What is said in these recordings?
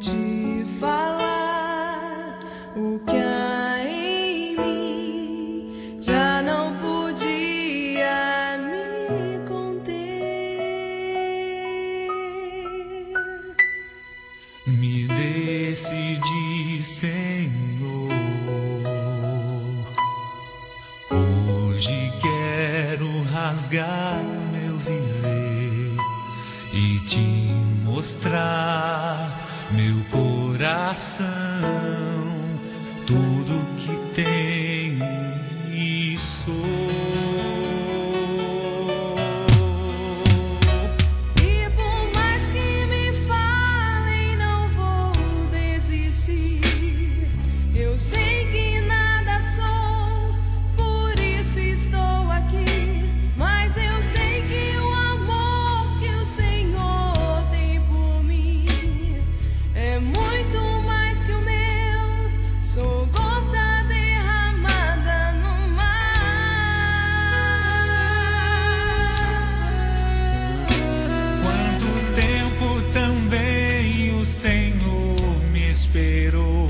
te falar o que há em mim, já não podia me conter. Me decidi, Senhor, hoje quero rasgar meu viver e te mostrar meu coração, tudo que tenho e sou. E por mais que me falem, não vou desistir. Eu sei que nada sou, por isso estou aqui. Mas eu sei que o amor que o Senhor tem por mim é muito mais que o meu. Sou gota derramada no mar. Quanto tempo também o Senhor me esperou,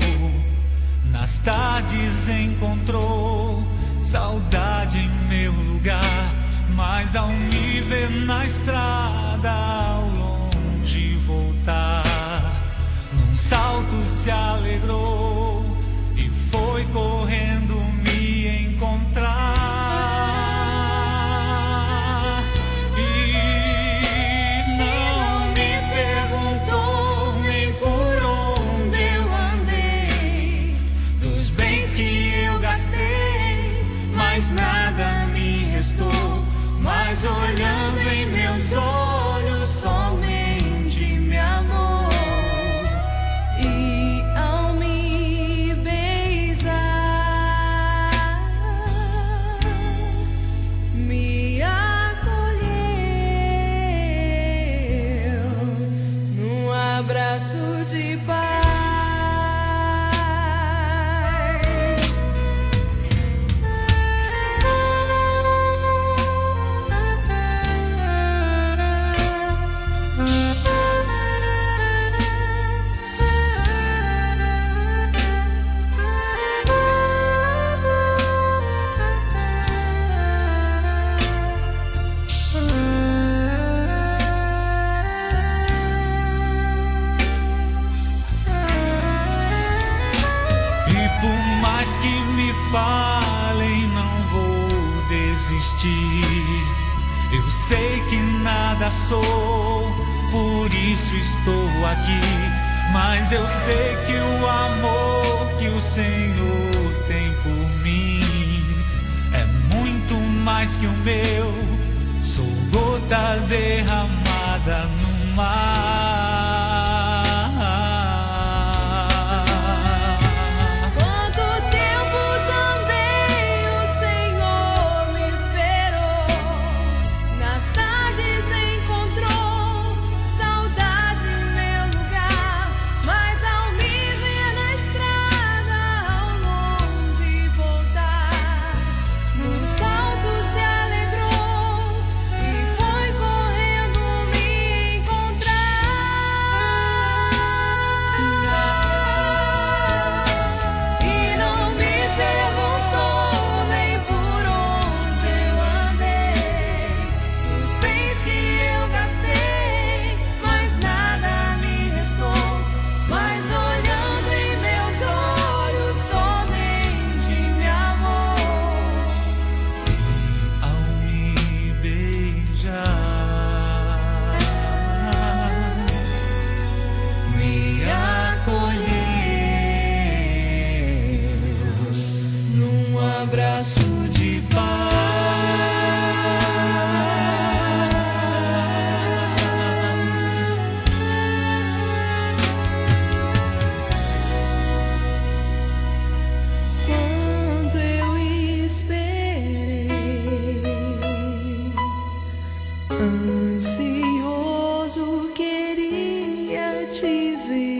nas tardes encontrou saudade em meu lugar, mas ao me ver na estrada ao longe voltar, num salto se alegrou e foi correndo me encontrar. E não me perguntou nem por onde eu andei, dos bens que eu gastei, mas nada me restou. Mas olhando em meus olhos, somente me amou. E ao me beijar, me acolheu num abraço de paz. E por mais que me falem, não vou desistir. Eu sei que nada sou, por isso estou aqui. Mas eu sei que o amor que o Senhor tem por mim é muito mais que o meu. Sou gota derramada no mar. Quanto tempo também o Senhor me esperou, nas tardes encontrou saudade em meu lugar, mas ao me ver na estrada ao longe voltar, num salto se alegrou e foi correndo me encontrar. E não me perguntou nem por onde eu andei, dos bens que eu gastei, mas nada me restou. Mas olhando em meus olhos, somente me amou. Ao me beijar, Me acolheu num abraço de paz. Quanto eu esperei, ansioso queria te ver.